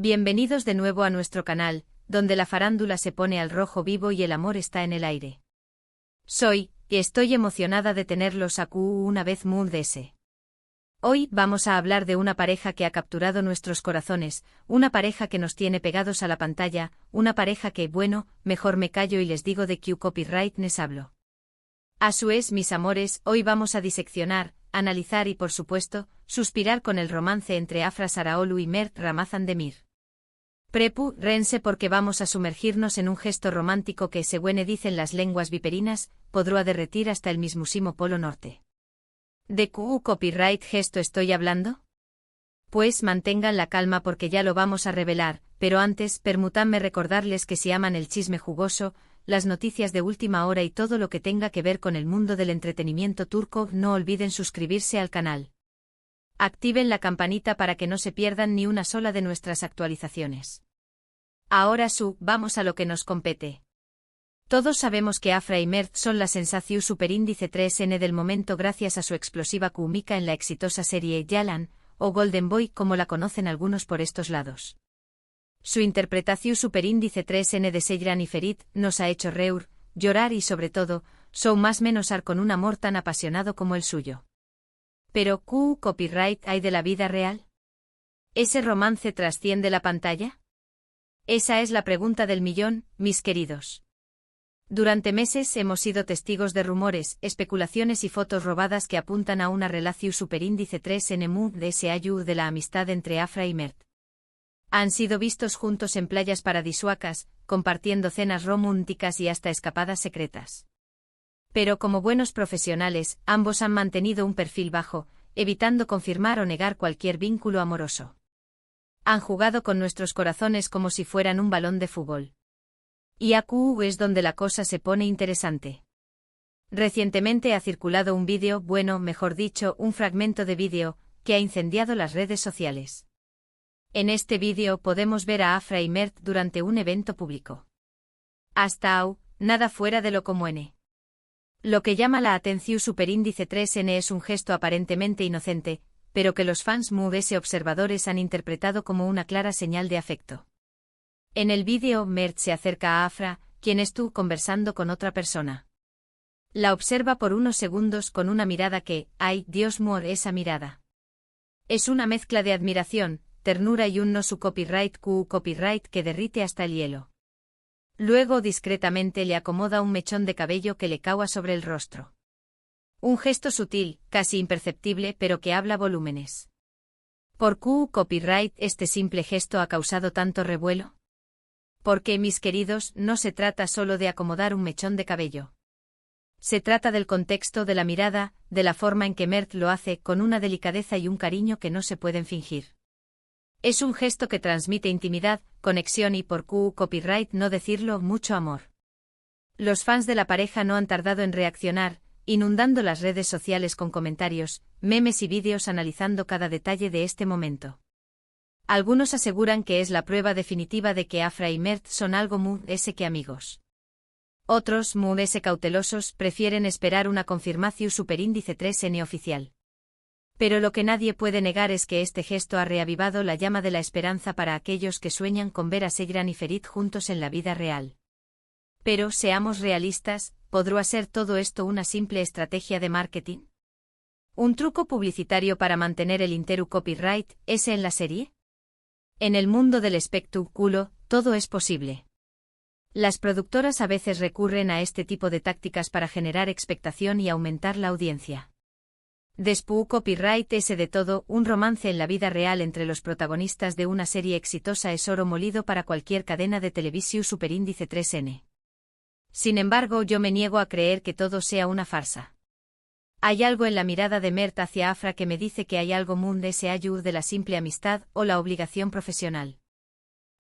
Bienvenidos de nuevo a nuestro canal, donde la farándula se pone al rojo vivo y el amor está en el aire. Estoy emocionada de tenerlos aquí una vez más. Hoy vamos a hablar de una pareja que ha capturado nuestros corazones, una pareja que nos tiene pegados a la pantalla, una pareja que, bueno, mejor me callo y les digo de qué copyright les hablo. A su vez, mis amores, hoy vamos a diseccionar, analizar y por supuesto, suspirar con el romance entre Afra Saraolu y Mert Ramazan Demir. Rense porque vamos a sumergirnos en un gesto romántico que, según dicen las lenguas viperinas, podrá derretir hasta el mismísimo Polo Norte. ¿De qué copyright gesto estoy hablando? Pues mantengan la calma porque ya lo vamos a revelar, pero antes, permítanme recordarles que si aman el chisme jugoso, las noticias de última hora y todo lo que tenga que ver con el mundo del entretenimiento turco, no olviden suscribirse al canal. Activen la campanita para que no se pierdan ni una sola de nuestras actualizaciones. Ahora vamos a lo que nos compete. Todos sabemos que Afra y Mert son la sensación superíndice 3N del momento gracias a su explosiva química en la exitosa serie Yalan, o Golden Boy como la conocen algunos por estos lados. Su interpretación superíndice 3N de Seyran y Ferit nos ha hecho reír, llorar y sobre todo, más menosar con un amor tan apasionado como el suyo. Pero, ¿qué copyright hay de la vida real? ¿Ese romance trasciende la pantalla? Esa es la pregunta del millón, mis queridos. Durante meses hemos sido testigos de rumores, especulaciones y fotos robadas que apuntan a una relación superíndice 3N de la amistad entre Afra y Mert. Han sido vistos juntos en playas paradisíacas, compartiendo cenas románticas y hasta escapadas secretas. Pero como buenos profesionales, ambos han mantenido un perfil bajo, evitando confirmar o negar cualquier vínculo amoroso. Han jugado con nuestros corazones como si fueran un balón de fútbol. Y aquí es donde la cosa se pone interesante. Recientemente ha circulado un vídeo, mejor dicho, un fragmento de vídeo, que ha incendiado las redes sociales. En este vídeo podemos ver a Afra y Mert durante un evento público. Hasta nada fuera de lo común. Lo que llama la atención superíndice 3N es un gesto aparentemente inocente, pero que los fans observadores han interpretado como una clara señal de afecto. En el vídeo, Mert se acerca a Afra, quien estuvo conversando con otra persona. La observa por unos segundos con una mirada que, ¡ay, Dios mío, esa mirada! Es una mezcla de admiración, ternura y un no su copyright que derrite hasta el hielo. Luego discretamente le acomoda un mechón de cabello que le caua sobre el rostro. Un gesto sutil, casi imperceptible pero que habla volúmenes. ¿Por qué copyright este simple gesto ha causado tanto revuelo? Porque, mis queridos, no se trata solo de acomodar un mechón de cabello. Se trata del contexto de la mirada, de la forma en que Mert lo hace con una delicadeza y un cariño que no se pueden fingir. Es un gesto que transmite intimidad, conexión y, por qué copyright no decirlo, mucho amor. Los fans de la pareja no han tardado en reaccionar, inundando las redes sociales con comentarios, memes y vídeos analizando cada detalle de este momento. Algunos aseguran que es la prueba definitiva de que Afra y Mert son algo que amigos. Otros, cautelosos, prefieren esperar una confirmación superíndice 3N oficial. Pero lo que nadie puede negar es que este gesto ha reavivado la llama de la esperanza para aquellos que sueñan con ver a Seyran y Ferit juntos en la vida real. Pero, seamos realistas, ¿podrá ser todo esto una simple estrategia de marketing? ¿Un truco publicitario para mantener el interu copyright, ese en la serie? En el mundo del espectáculo, todo es posible. Las productoras a veces recurren a este tipo de tácticas para generar expectación y aumentar la audiencia. Después copyright ese de todo, un romance en la vida real entre los protagonistas de una serie exitosa es oro molido para cualquier cadena de televisión superíndice 3N. Sin embargo, yo me niego a creer que todo sea una farsa. Hay algo en la mirada de Mert hacia Afra que me dice que hay algo allá de la simple amistad o la obligación profesional.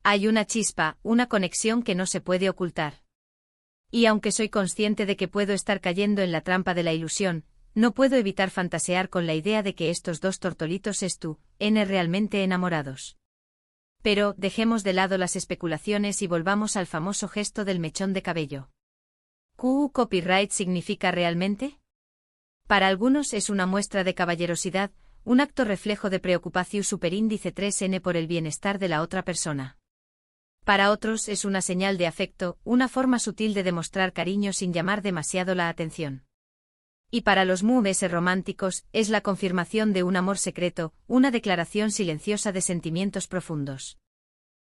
Hay una chispa, una conexión que no se puede ocultar. Y aunque soy consciente de que puedo estar cayendo en la trampa de la ilusión, no puedo evitar fantasear con la idea de que estos dos tortolitos realmente enamorados. Pero, dejemos de lado las especulaciones y volvamos al famoso gesto del mechón de cabello. ¿Qué copyright significa realmente? Para algunos es una muestra de caballerosidad, un acto reflejo de preocupación superíndice 3n por el bienestar de la otra persona. Para otros es una señal de afecto, una forma sutil de demostrar cariño sin llamar demasiado la atención. Y para los MUS románticos, es la confirmación de un amor secreto, una declaración silenciosa de sentimientos profundos.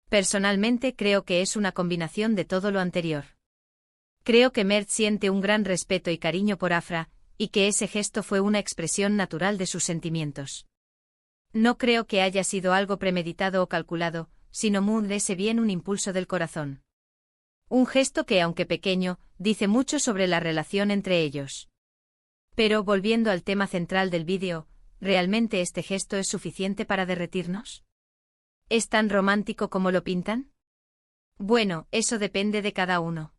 Personalmente creo que es una combinación de todo lo anterior. Creo que Mert siente un gran respeto y cariño por Afra, y que ese gesto fue una expresión natural de sus sentimientos. No creo que haya sido algo premeditado o calculado, sino ese bien un impulso del corazón. Un gesto que, aunque pequeño, dice mucho sobre la relación entre ellos. Pero, volviendo al tema central del vídeo, ¿realmente este gesto es suficiente para derretirnos? ¿Es tan romántico como lo pintan? Bueno, eso depende de cada uno.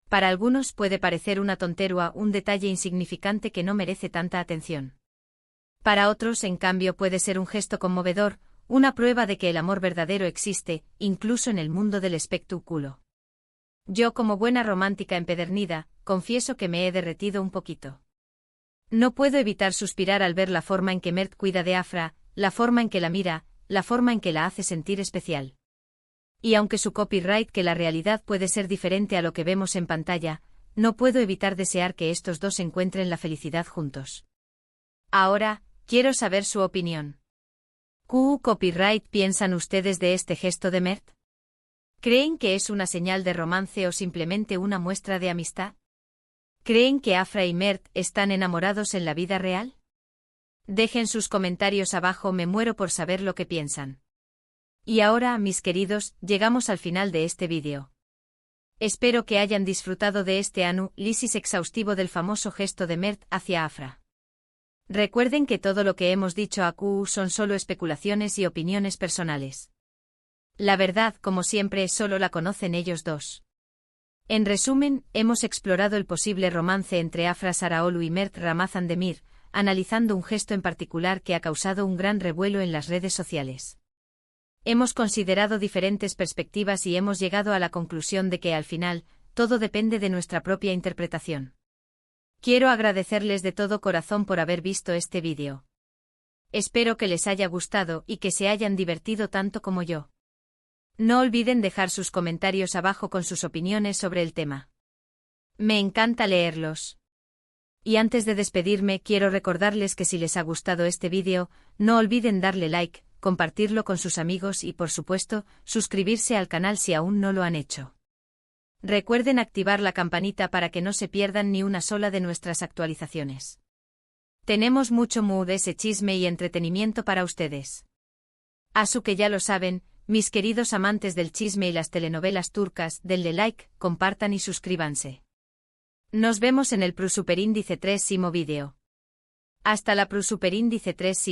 Para algunos puede parecer una tontería, un detalle insignificante que no merece tanta atención. Para otros, en cambio, puede ser un gesto conmovedor, una prueba de que el amor verdadero existe, incluso en el mundo del espectáculo. Yo, como buena romántica empedernida, confieso que me he derretido un poquito. No puedo evitar suspirar al ver la forma en que Mert cuida de Afra, la forma en que la mira, la forma en que la hace sentir especial. Y aunque su copyright que la realidad puede ser diferente a lo que vemos en pantalla, no puedo evitar desear que estos dos encuentren la felicidad juntos. Ahora, quiero saber su opinión. ¿Qué copyright piensan ustedes de este gesto de Mert? ¿Creen que es una señal de romance o simplemente una muestra de amistad? ¿Creen que Afra y Mert están enamorados en la vida real? Dejen sus comentarios abajo, me muero por saber lo que piensan. Y ahora, mis queridos, llegamos al final de este vídeo. Espero que hayan disfrutado de este análisis exhaustivo del famoso gesto de Mert hacia Afra. Recuerden que todo lo que hemos dicho aquí son solo especulaciones y opiniones personales. La verdad, como siempre, solo la conocen ellos dos. En resumen, hemos explorado el posible romance entre Afra Sarayoglu y Mert Ramazan Demir, analizando un gesto en particular que ha causado un gran revuelo en las redes sociales. Hemos considerado diferentes perspectivas y hemos llegado a la conclusión de que al final, todo depende de nuestra propia interpretación. Quiero agradecerles de todo corazón por haber visto este vídeo. Espero que les haya gustado y que se hayan divertido tanto como yo. No olviden dejar sus comentarios abajo con sus opiniones sobre el tema. Me encanta leerlos. Y antes de despedirme, quiero recordarles que si les ha gustado este vídeo, no olviden darle like, compartirlo con sus amigos y, por supuesto, suscribirse al canal si aún no lo han hecho. Recuerden activar la campanita para que no se pierdan ni una sola de nuestras actualizaciones. Tenemos mucho ese chisme y entretenimiento para ustedes. Así que ya lo saben, mis queridos amantes del chisme y las telenovelas turcas, denle like, compartan y suscríbanse. Nos vemos en el Superindice 3 vídeo. Hasta la Superindice 3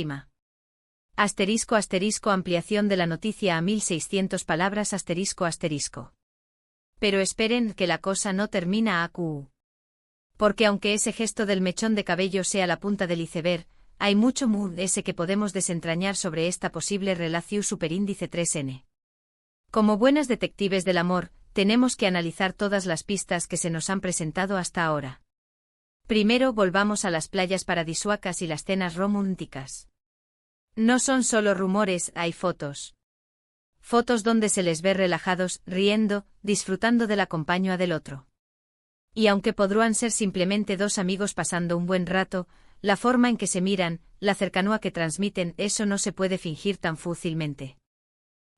Asterisco asterisco ampliación de la noticia a 1600 palabras asterisco asterisco. Pero esperen que la cosa no termina aquí. Porque aunque ese gesto del mechón de cabello sea la punta del iceberg, hay mucho ese que podemos desentrañar sobre esta posible relación superíndice 3n. Como buenas detectives del amor, tenemos que analizar todas las pistas que se nos han presentado hasta ahora. Primero volvamos a las playas paradisíacas y las cenas románticas. No son solo rumores, hay fotos. Fotos donde se les ve relajados, riendo, disfrutando de la compañía del otro. Y aunque podrán ser simplemente dos amigos pasando un buen rato, la forma en que se miran, la cercanía que transmiten, eso no se puede fingir tan fácilmente.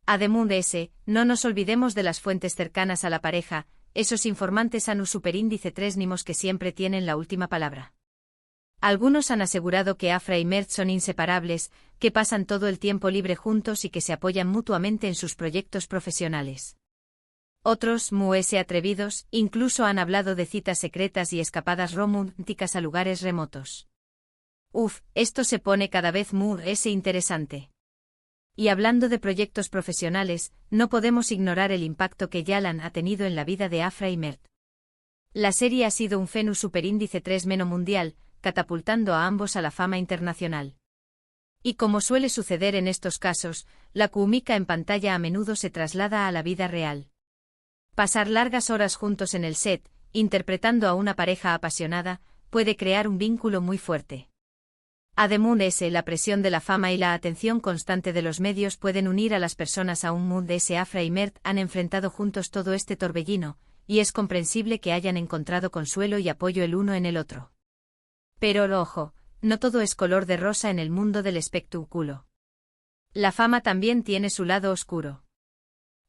Además de ese, no nos olvidemos de las fuentes cercanas a la pareja, esos informantes ANU superíndice 3 nimos que siempre tienen la última palabra. Algunos han asegurado que Afra y Mert son inseparables, que pasan todo el tiempo libre juntos y que se apoyan mutuamente en sus proyectos profesionales. Otros, atrevidos, incluso han hablado de citas secretas y escapadas románticas a lugares remotos. Esto se pone cada vez interesante. Y hablando de proyectos profesionales, no podemos ignorar el impacto que Yalan ha tenido en la vida de Afra y Mert. La serie ha sido un fenómeno superíndice 3 mundial, catapultando a ambos a la fama internacional. Y como suele suceder en estos casos, la química en pantalla a menudo se traslada a la vida real. Pasar largas horas juntos en el set, interpretando a una pareja apasionada, puede crear un vínculo muy fuerte. Además, la presión de la fama y la atención constante de los medios pueden unir a las personas a un mundo. Afra y Mert han enfrentado juntos todo este torbellino, y es comprensible que hayan encontrado consuelo y apoyo el uno en el otro. Pero ojo, no todo es color de rosa en el mundo del espectáculo. La fama también tiene su lado oscuro.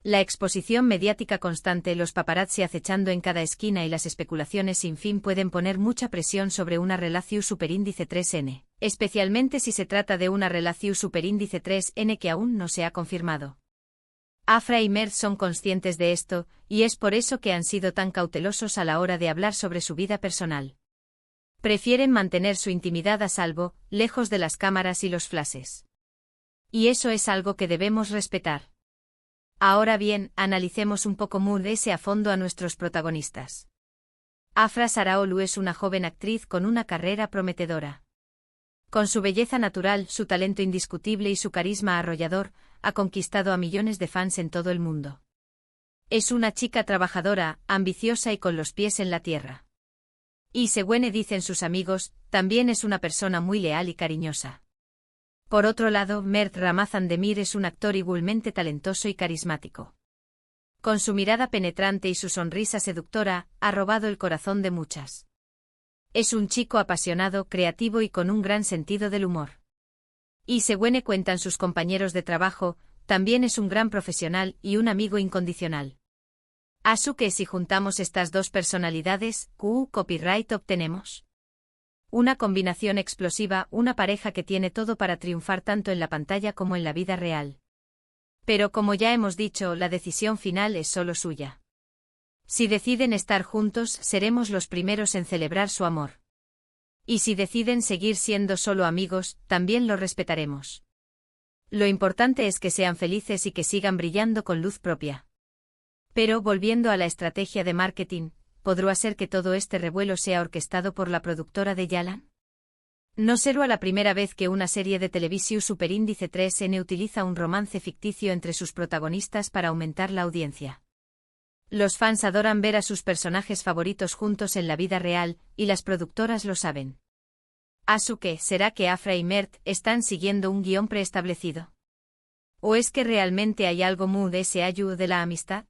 La exposición mediática constante, los paparazzi acechando en cada esquina y las especulaciones sin fin pueden poner mucha presión sobre una relación superíndice 3N, especialmente si se trata de una relación superíndice 3N que aún no se ha confirmado. Afra y Mert son conscientes de esto, y es por eso que han sido tan cautelosos a la hora de hablar sobre su vida personal. Prefieren mantener su intimidad a salvo, lejos de las cámaras y los flashes. Y eso es algo que debemos respetar. Ahora bien, analicemos un poco más a fondo a nuestros protagonistas. Afra Saraolu es una joven actriz con una carrera prometedora. Con su belleza natural, su talento indiscutible y su carisma arrollador, ha conquistado a millones de fans en todo el mundo. Es una chica trabajadora, ambiciosa y con los pies en la tierra. Y según dicen sus amigos, también es una persona muy leal y cariñosa. Por otro lado, Mert Ramazan Demir es un actor igualmente talentoso y carismático. Con su mirada penetrante y su sonrisa seductora, ha robado el corazón de muchas. Es un chico apasionado, creativo y con un gran sentido del humor. Y según cuentan sus compañeros de trabajo, también es un gran profesional y un amigo incondicional. Así que si juntamos estas dos personalidades, ¿qué copyright obtenemos? Una combinación explosiva, una pareja que tiene todo para triunfar tanto en la pantalla como en la vida real. Pero como ya hemos dicho, la decisión final es solo suya. Si deciden estar juntos, seremos los primeros en celebrar su amor. Y si deciden seguir siendo solo amigos, también lo respetaremos. Lo importante es que sean felices y que sigan brillando con luz propia. Pero volviendo a la estrategia de marketing, ¿podrá ser que todo este revuelo sea orquestado por la productora de Yalan? No será la primera vez que una serie de televisión superíndice 3N utiliza un romance ficticio entre sus protagonistas para aumentar la audiencia. Los fans adoran ver a sus personajes favoritos juntos en la vida real, y las productoras lo saben. ¿Así que será que Afra y Mert están siguiendo un guión preestablecido? ¿O es que realmente hay algo muy de ese ayu de la amistad?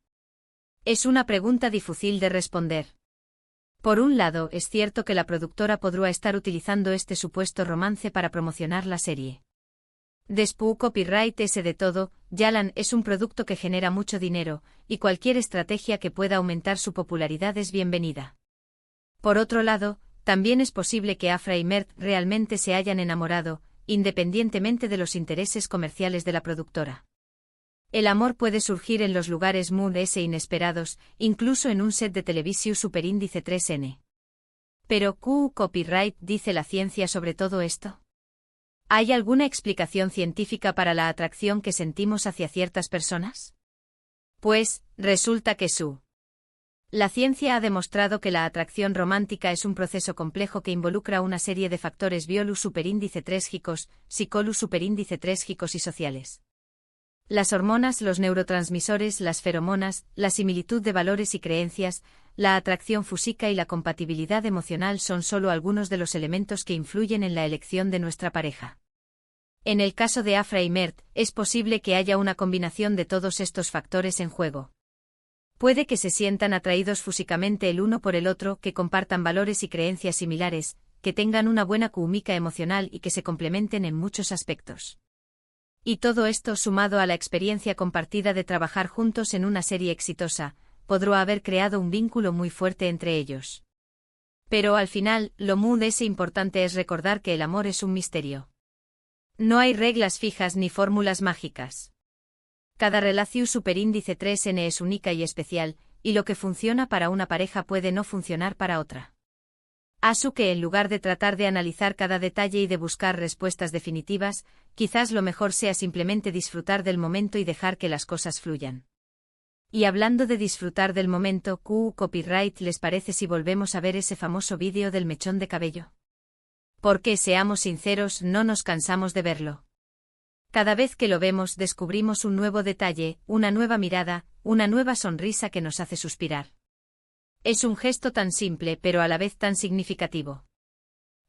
Es una pregunta difícil de responder. Por un lado, es cierto que la productora podrá estar utilizando este supuesto romance para promocionar la serie. Después copyright ese de todo, Yalan es un producto que genera mucho dinero, y cualquier estrategia que pueda aumentar su popularidad es bienvenida. Por otro lado, también es posible que Afra y Mert realmente se hayan enamorado, independientemente de los intereses comerciales de la productora. El amor puede surgir en los lugares muy inesperados, incluso en un set de televisión superíndice 3N. Pero, ¿qué copyright dice la ciencia sobre todo esto? ¿Hay alguna explicación científica para la atracción que sentimos hacia ciertas personas? Pues, resulta que la ciencia ha demostrado que la atracción romántica es un proceso complejo que involucra una serie de factores biolus superíndice 3-gicos, psicolus superíndice 3-gicos y sociales. Las hormonas, los neurotransmisores, las feromonas, la similitud de valores y creencias, la atracción física y la compatibilidad emocional son solo algunos de los elementos que influyen en la elección de nuestra pareja. En el caso de Afra y Mert, es posible que haya una combinación de todos estos factores en juego. Puede que se sientan atraídos físicamente el uno por el otro, que compartan valores y creencias similares, que tengan una buena química emocional y que se complementen en muchos aspectos. Y todo esto sumado a la experiencia compartida de trabajar juntos en una serie exitosa, podrá haber creado un vínculo muy fuerte entre ellos. Pero al final, lo muy importante es recordar que el amor es un misterio. No hay reglas fijas ni fórmulas mágicas. Cada relación superíndice 3N es única y especial, y lo que funciona para una pareja puede no funcionar para otra. Así que en lugar de tratar de analizar cada detalle y de buscar respuestas definitivas, quizás lo mejor sea simplemente disfrutar del momento y dejar que las cosas fluyan. Y hablando de disfrutar del momento, ¿qué copyright les parece si volvemos a ver ese famoso vídeo del mechón de cabello? Porque seamos sinceros, no nos cansamos de verlo. Cada vez que lo vemos descubrimos un nuevo detalle, una nueva mirada, una nueva sonrisa que nos hace suspirar. Es un gesto tan simple pero a la vez tan significativo.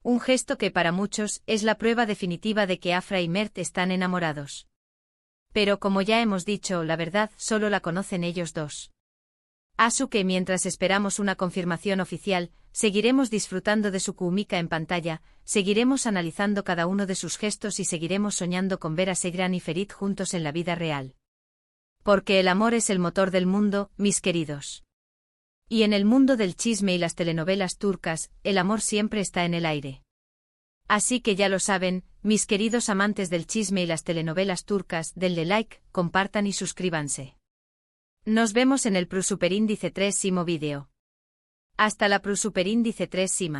Un gesto que para muchos es la prueba definitiva de que Afra y Mert están enamorados. Pero como ya hemos dicho, la verdad solo la conocen ellos dos. Asuke, mientras esperamos una confirmación oficial, seguiremos disfrutando de su Kumika en pantalla, seguiremos analizando cada uno de sus gestos y seguiremos soñando con ver a Segran y Ferit juntos en la vida real. Porque el amor es el motor del mundo, mis queridos. Y en el mundo del chisme y las telenovelas turcas, el amor siempre está en el aire. Así que ya lo saben, mis queridos amantes del chisme y las telenovelas turcas, denle like, compartan y suscríbanse. Nos vemos en el Superindice 3 vídeo. Hasta la Superindice 3.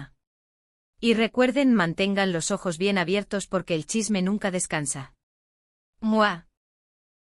Y recuerden, mantengan los ojos bien abiertos porque el chisme nunca descansa. ¡Mua!